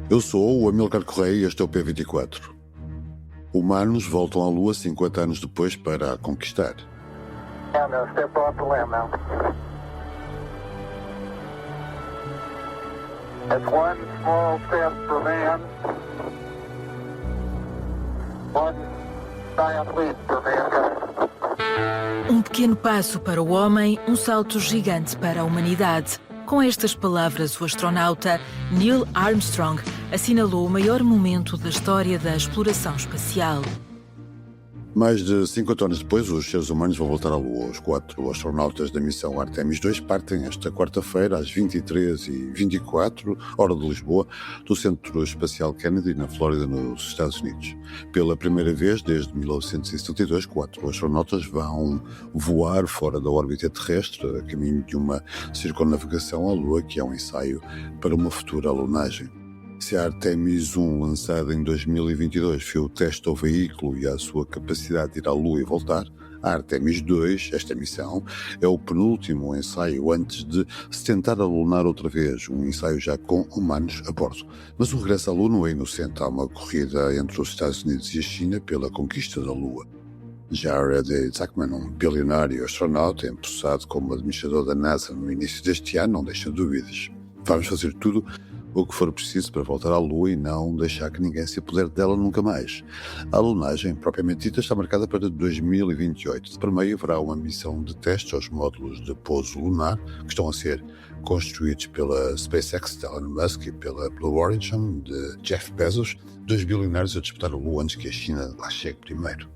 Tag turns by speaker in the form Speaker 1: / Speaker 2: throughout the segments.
Speaker 1: Eu sou o Amílcar Correia e este é o P24. Humanos voltam à Lua 50 anos depois para a conquistar.
Speaker 2: Step off the land now. That's one small step for man, one giant leap for mankind.
Speaker 3: Um pequeno passo para o homem, um salto gigante para a humanidade. Com estas palavras, o astronauta Neil Armstrong assinalou o maior momento da história da exploração espacial.
Speaker 1: Mais de 50 anos depois, os seres humanos vão voltar à Lua. Os 4 astronautas da missão Artemis II partem esta quarta-feira às 23h24, hora de Lisboa, do Centro Espacial Kennedy, na Flórida, nos Estados Unidos. Pela primeira vez desde 1972, 4 astronautas vão voar fora da órbita terrestre, a caminho de uma circunnavegação à Lua, que é um ensaio para uma futura alunagem. Se a Artemis I, lançada em 2022, foi o teste ao veículo e à sua capacidade de ir à Lua e voltar, a Artemis II, esta missão, é o penúltimo ensaio antes de se tentar alunar outra vez, um ensaio já com humanos a bordo. Mas o regresso à Lua não é inocente. Há uma corrida entre os Estados Unidos e a China pela conquista da Lua. Jared Isaacman, um bilionário astronauta empossado como administrador da NASA no início deste ano, não deixa dúvidas. Vamos fazer tudo o que for preciso para voltar à Lua e não deixar que ninguém se apodere dela nunca mais. A alunagem, propriamente dita, está marcada para 2028. Por meio haverá uma missão de teste aos módulos de pouso lunar que estão a ser construídos pela SpaceX de Elon Musk e pela Blue Origin de Jeff Bezos, 2 bilionários a disputar a Lua antes que a China lá chegue primeiro.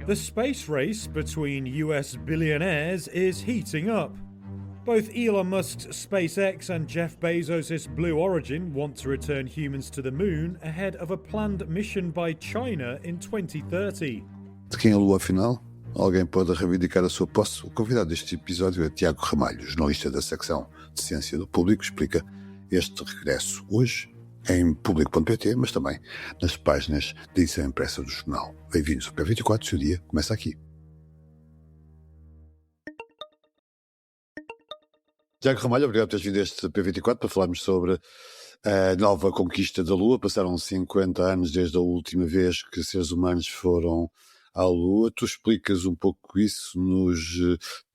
Speaker 4: The space race between US billionaires is heating up. Both Elon Musk's SpaceX and Jeff Bezos' Blue Origin want to return humans to the moon ahead of a planned mission by China in 2030.
Speaker 1: De quem é a Lua, afinal? Alguém pode reivindicar a sua posse? O convidado deste episódio é Tiago Ramalho, jornalista da secção de Ciência do Público, explica este regresso hoje em público.pt, mas também nas páginas da edição impressa do jornal. Bem-vindos ao P24, o seu dia começa aqui. Tiago Ramalho, obrigado por teres vindo a este P24 para falarmos sobre a nova conquista da Lua. Passaram 50 anos desde a última vez que seres humanos foram à Lua. Tu explicas um pouco isso nos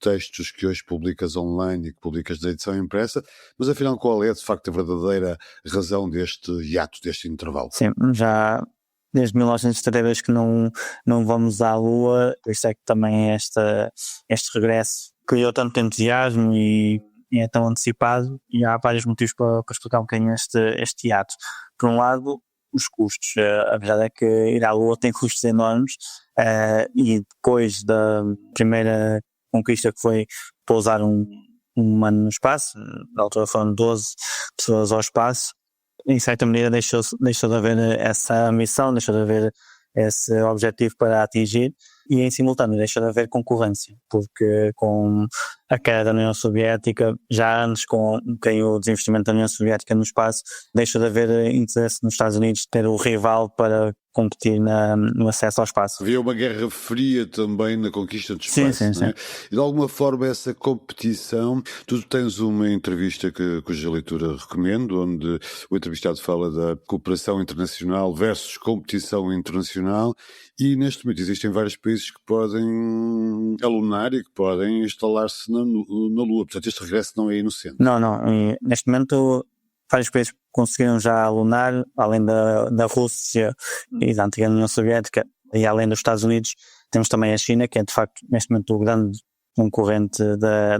Speaker 1: textos que hoje publicas online e que publicas na edição impressa, mas afinal qual é de facto a verdadeira razão deste hiato, deste intervalo?
Speaker 5: Sim, já desde 1972 que não vamos à Lua, por isso é que também este regresso criou tanto entusiasmo e é tão antecipado, e há vários motivos para explicar um bocadinho este hiato. Por um lado, os custos. A verdade é que ir à Lua tem custos enormes, e depois da primeira conquista, que foi pousar um humano no espaço, na altura foram 12 pessoas ao espaço, em certa medida deixou de haver essa missão, deixou de haver esse objetivo para atingir, e em simultâneo deixa de haver concorrência, porque com a queda da União Soviética, já antes com o desinvestimento da União Soviética no espaço, deixa de haver interesse nos Estados Unidos de ter o rival para competir no acesso ao espaço.
Speaker 1: Havia uma guerra fria também na conquista do espaço,
Speaker 5: sim.
Speaker 1: E de alguma forma essa competição, tu tens uma entrevista cuja leitura recomendo, onde o entrevistado fala da cooperação internacional versus competição internacional, e neste momento existem vários países que podem alunar e que podem instalar-se na Lua, portanto este regresso não é inocente.
Speaker 5: Não, e neste momento vários países conseguiram já alunar, além da Rússia e da antiga União Soviética, e além dos Estados Unidos, temos também a China, que é de facto neste momento o grande concorrente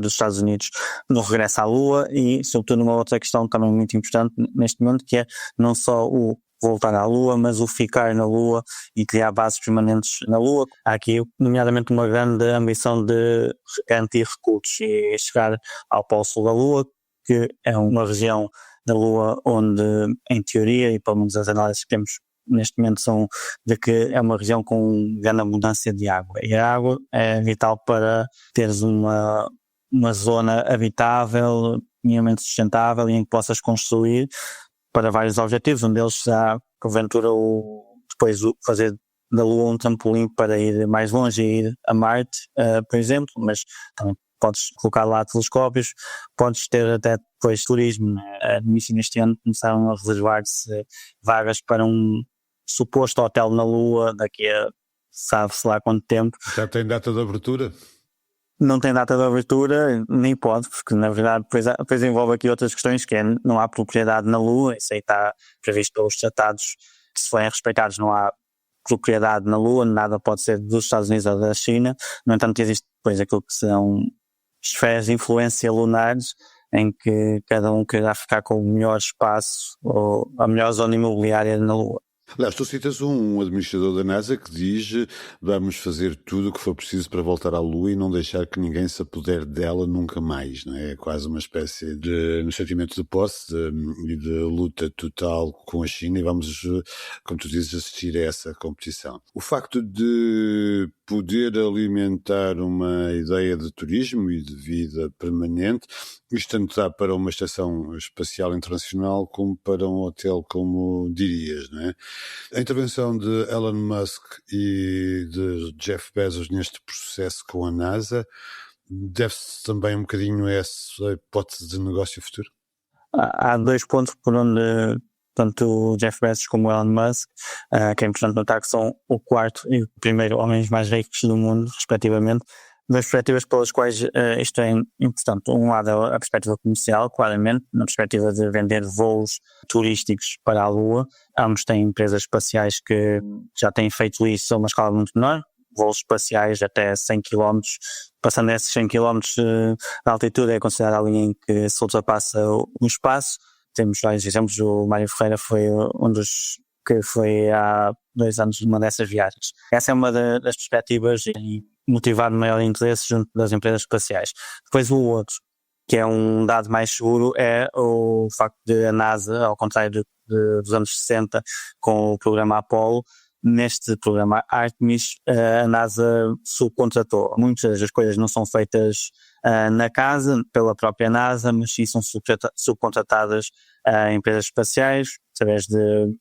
Speaker 5: dos Estados Unidos no regresso à Lua, e sobretudo uma outra questão também muito importante neste momento, que é não só o voltar à Lua, mas o ficar na Lua e criar bases permanentes na Lua. Há aqui, nomeadamente, uma grande ambição de garantir recursos e chegar ao Polo Sul da Lua, que é uma região da Lua onde, em teoria, e pelo menos as análises que temos neste momento são de que é uma região com grande abundância de água. E a água é vital para teres uma zona habitável, minimamente sustentável, e em que possas construir para vários objetivos. Um deles será, porventura, depois fazer da Lua um trampolim para ir mais longe e ir a Marte, por exemplo, mas também podes colocar lá telescópios, podes ter até depois turismo. No início deste ano começaram a reservar-se vagas para um suposto hotel na Lua daqui a sabe-se lá quanto tempo.
Speaker 1: Já tem data de abertura?
Speaker 5: Não tem data de abertura, nem pode, porque na verdade depois envolve aqui outras questões, que é não há propriedade na Lua, isso aí está previsto pelos tratados, que se forem respeitados não há propriedade na Lua, nada pode ser dos Estados Unidos ou da China. No entanto, existe depois aquilo que são esferas de influência lunares, em que cada um querá ficar com o melhor espaço ou a melhor zona imobiliária na Lua.
Speaker 1: Aliás, tu citas um administrador da NASA que diz: vamos fazer tudo o que for preciso para voltar à Lua e não deixar que ninguém se apodere dela nunca mais, não é? É quase uma espécie de sentimento de posse e de luta total com a China, e vamos, como tu dizes, assistir a essa competição. O facto de poder alimentar uma ideia de turismo e de vida permanente, isto tanto dá para uma estação espacial internacional como para um hotel, como dirias, não é? A intervenção de Elon Musk e de Jeff Bezos neste processo com a NASA deve-se também um bocadinho a essa hipótese de negócio futuro?
Speaker 5: Há dois pontos por onde tanto o Jeff Bezos como o Elon Musk, que é importante notar que são o quarto e o primeiro homens mais ricos do mundo, respectivamente, das perspectivas pelas quais isto é importante. Um lado é a perspectiva comercial, claramente, na perspectiva de vender voos turísticos para a Lua. Ambos têm empresas espaciais que já têm feito isso a uma escala muito menor, voos espaciais até 100 km, passando esses 100 km de altitude é considerada a linha em que se ultrapassa o espaço. Temos vários exemplos, o Mário Ferreira foi um dos que foi há 2 anos numa dessas viagens. Essa é uma das perspectivas e motivar maior interesse junto das empresas espaciais. Depois o outro, que é um dado mais seguro, é o facto de a NASA, ao contrário dos anos 60, com o programa Apollo, neste programa Artemis, a NASA subcontratou. Muitas das coisas não são feitas na casa, pela própria NASA, mas sim são subcontratadas a empresas espaciais, através de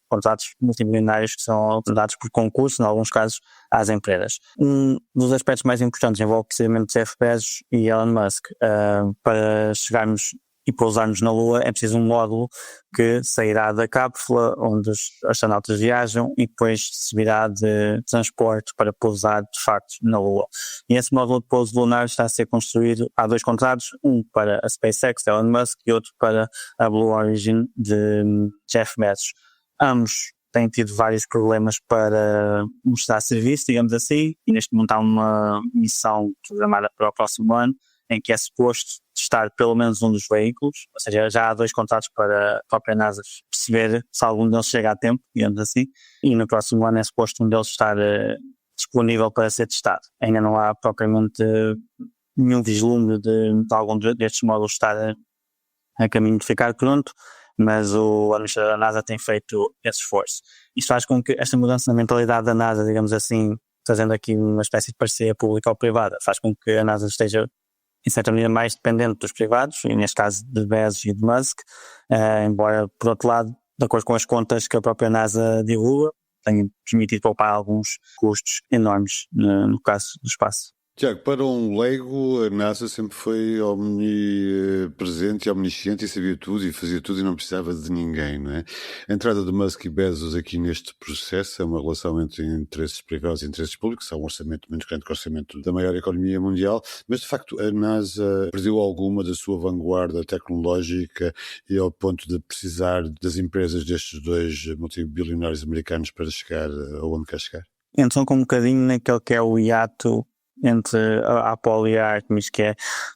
Speaker 5: contratos multimilionários que são dados por concurso, em alguns casos, às empresas. Um dos aspectos mais importantes envolve precisamente Jeff Bezos e Elon Musk. Para chegarmos e pousarmos na Lua é preciso um módulo que sairá da cápsula onde os astronautas viajam e depois servirá de transporte para pousar de facto na Lua. E esse módulo de pouso lunar está a ser construído, há 2 contratos, um para a SpaceX de Elon Musk e outro para a Blue Origin de Jeff Bezos. Ambos têm tido vários problemas para mostrar serviço, digamos assim, e neste momento há uma missão programada para o próximo ano, em que é suposto testar pelo menos um dos veículos, ou seja, já há 2 contratos para a própria NASA perceber se algum deles chega a tempo, digamos assim, e no próximo ano é suposto um deles estar disponível para ser testado. Ainda não há propriamente nenhum vislumbre de algum destes módulos estar a caminho de ficar pronto, mas o administrador da NASA tem feito esse esforço. Isto faz com que esta mudança na mentalidade da NASA, digamos assim, trazendo aqui uma espécie de parceria pública ou privada, faz com que a NASA esteja em certa medida mais dependente dos privados, e neste caso de Bezos e de Musk, embora por outro lado, de acordo com as contas que a própria NASA divulga, tenha permitido poupar alguns custos enormes no caso do espaço.
Speaker 1: Tiago, para um leigo, a NASA sempre foi omnipresente e omnisciente e sabia tudo e fazia tudo e não precisava de ninguém, não é? A entrada de Musk e Bezos aqui neste processo é uma relação entre interesses privados e interesses públicos, há um orçamento menos grande que o orçamento da maior economia mundial, mas de facto a NASA perdeu alguma da sua vanguarda tecnológica e ao ponto de precisar das empresas destes 2 multibilionários americanos para chegar aonde quer chegar?
Speaker 5: Então, com um bocadinho naquele que é o hiato entre a Apollo e a Artemis, que é,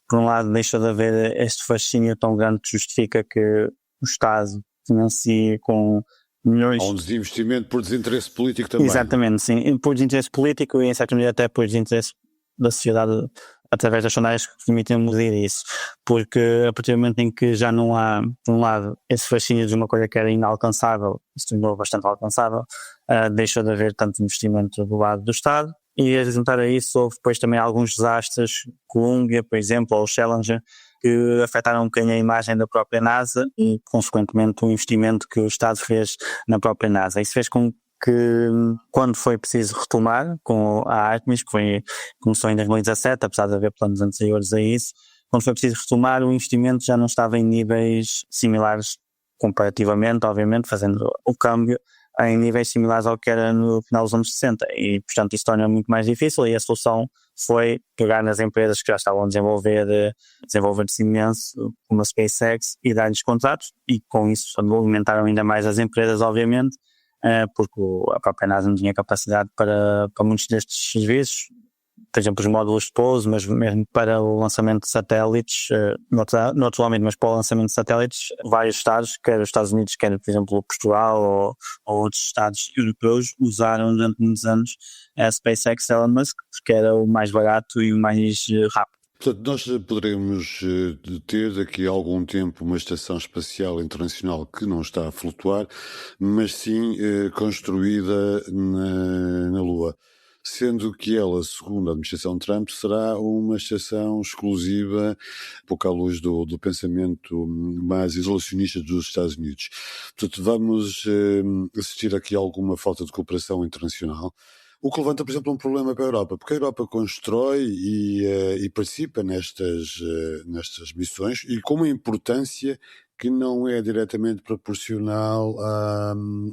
Speaker 5: por um lado, deixa de haver este fascínio tão grande que justifica que o Estado financie com milhões...
Speaker 1: Há um desinvestimento por desinteresse político também.
Speaker 5: Exatamente, sim. Por desinteresse político e, em certa medida, até por desinteresse da sociedade, através das sondagens que permitem medir isso. Porque, a partir do momento em que já não há, por um lado, esse fascínio de uma coisa que era inalcançável, se tornou bastante alcançável, deixa de haver tanto investimento do lado do Estado. E a juntar a isso, houve depois também alguns desastres, Columbia, por exemplo, ou Challenger, que afetaram um bocadinho a imagem da própria NASA e, consequentemente, o investimento que o Estado fez na própria NASA. Isso fez com que quando foi preciso retomar com a Artemis, começou em 2017, apesar de haver planos anteriores a isso, quando foi preciso retomar, o investimento já não estava em níveis similares comparativamente, obviamente, fazendo o câmbio em níveis similares ao que era no final dos anos 60 e, portanto, isso torna muito mais difícil e a solução foi pegar nas empresas que já estavam a desenvolver-se imenso, como a SpaceX, e dar-lhes contratos e com isso alimentaram ainda mais as empresas, obviamente, porque a própria NASA não tinha capacidade para muitos destes serviços, por exemplo, os módulos de pouso, mas mesmo para o lançamento de satélites, noutro âmbito, mas para o lançamento de satélites, vários estados, quer os Estados Unidos, quer, por exemplo, Portugal ou outros estados europeus, usaram durante muitos anos a SpaceX Elon Musk, porque era o mais barato e o mais rápido.
Speaker 1: Portanto, nós poderemos ter daqui a algum tempo uma estação espacial internacional que não está a flutuar, mas sim construída na Lua. Sendo que ela, segundo a administração Trump, será uma estação exclusiva, pouco à luz do pensamento mais isolacionista dos Estados Unidos. Portanto, vamos assistir aqui a alguma falta de cooperação internacional, o que levanta, por exemplo, um problema para a Europa, porque a Europa constrói e participa nestas missões e com uma importância que não é diretamente proporcional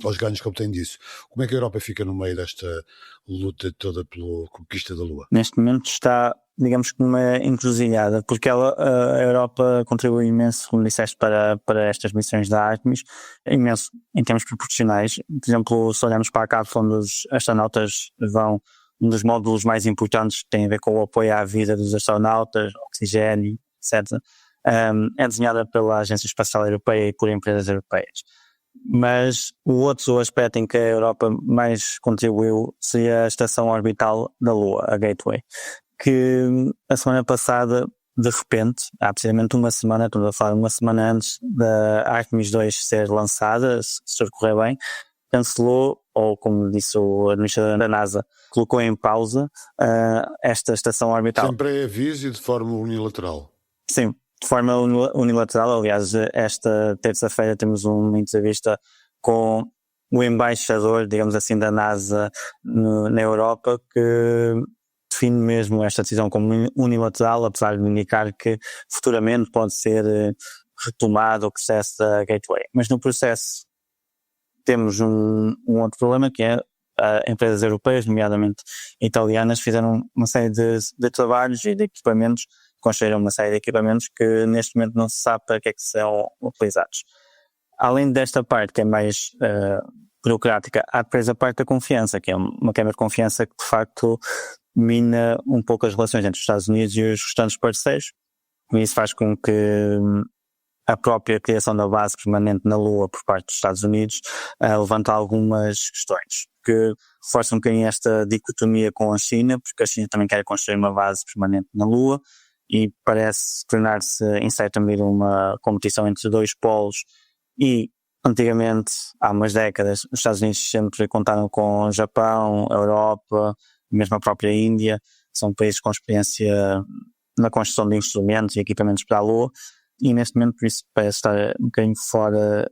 Speaker 1: aos ganhos que obtém disso. Como é que a Europa fica no meio desta luta toda pela conquista da Lua?
Speaker 5: Neste momento está, digamos que numa encruzilhada, porque a Europa contribui imenso, como disseste, para estas missões da Artemis, imenso em termos proporcionais. Por exemplo, se olharmos para a cápsula onde os astronautas vão, um dos módulos mais importantes que tem a ver com o apoio à vida dos astronautas, oxigênio, etc., é desenhada pela Agência Espacial Europeia e por empresas europeias. Mas o outro aspecto em que a Europa mais contribuiu seria a estação orbital da Lua, a Gateway, que a semana passada, de repente, há precisamente uma semana, estamos a falar uma semana antes da Artemis 2 ser lançada, se tudo correr bem, cancelou, ou como disse o administrador da NASA, colocou em pausa esta estação orbital.
Speaker 1: Sem pré-aviso e de forma unilateral.
Speaker 5: Sim. De forma unilateral. Aliás, esta terça-feira temos uma entrevista com o embaixador, digamos assim, da NASA na Europa, que define mesmo esta decisão como unilateral, apesar de indicar que futuramente pode ser retomado o processo da Gateway. Mas no processo temos um outro problema, que é empresas europeias, nomeadamente italianas, fizeram uma série de trabalhos e de equipamentos, construíram uma série de equipamentos que neste momento não se sabe para que é que são utilizados. Além desta parte que é mais burocrática, há depois a parte da confiança, que é uma quebra de confiança que de facto mina um pouco as relações entre os Estados Unidos e os restantes parceiros, e isso faz com que a própria criação da base permanente na Lua por parte dos Estados Unidos levanta algumas questões que reforçam um bocadinho esta dicotomia com a China, porque a China também quer construir uma base permanente na Lua, e parece tornar-se em certa medida uma competição entre dois polos. E antigamente, há umas décadas, os Estados Unidos sempre contaram com o Japão, a Europa, mesmo a própria Índia, são países com experiência na construção de instrumentos e equipamentos para a Lua, e neste momento por isso parece estar um bocadinho fora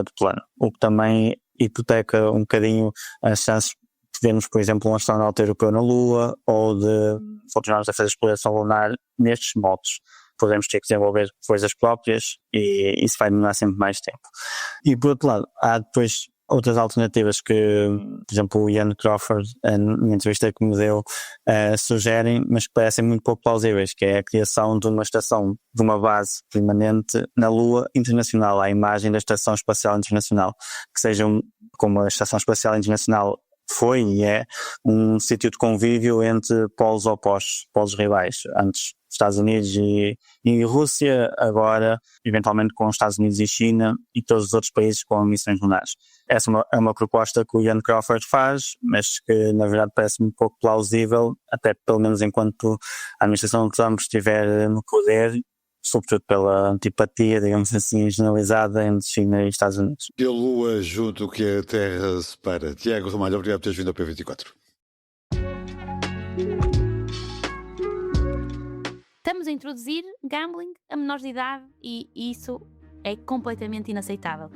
Speaker 5: do plano, o que também hipoteca um bocadinho as chances de vermos, por exemplo, um astronauta europeu na Lua, ou de continuarmos a fazer exploração lunar nestes moldes. Podemos ter que desenvolver coisas próprias e isso vai demorar sempre mais tempo. E por outro lado, há depois outras alternativas que, por exemplo, o Ian Crawford, na entrevista que me deu, sugerem, mas que parecem muito pouco plausíveis, que é a criação de uma estação, de uma base permanente na Lua internacional, à imagem da Estação Espacial Internacional, que seja como a Estação Espacial Internacional foi e é um sítio de convívio entre polos opostos, polos rivais, antes Estados Unidos e Rússia, agora eventualmente com os Estados Unidos e China e todos os outros países com missões lunares. Essa é uma proposta que o Ian Crawford faz, mas que na verdade parece um pouco plausível, até pelo menos enquanto a administração de Trump estiver no poder, sobretudo pela antipatia, digamos assim, generalizada entre China e Estados Unidos.
Speaker 1: E a Lua junto que a Terra separa. Tiago Ramalho, obrigado por teres vindo ao P24.
Speaker 6: Estamos a introduzir gambling a menores de idade e isso é completamente inaceitável.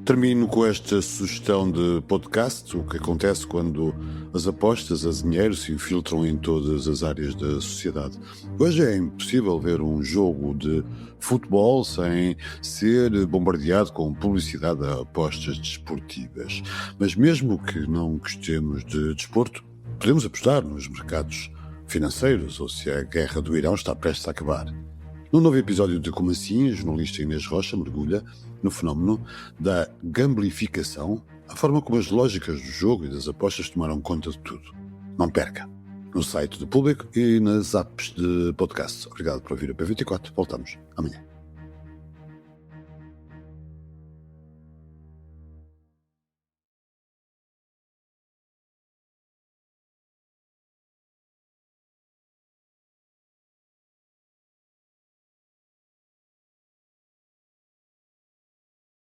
Speaker 1: Termino com esta sugestão de podcast, o que acontece quando as apostas a dinheiro se infiltram em todas as áreas da sociedade. Hoje é impossível ver um jogo de futebol sem ser bombardeado com publicidade a apostas desportivas. Mas mesmo que não gostemos de desporto, podemos apostar nos mercados financeiros ou se a guerra do Irão está prestes a acabar. No novo episódio de Como Assim, a jornalista Inês Rocha mergulha no fenómeno da gamblificação, a forma como as lógicas do jogo e das apostas tomaram conta de tudo. Não perca! No site do Público e nas apps de podcast. Obrigado por ouvir a P24. Voltamos amanhã.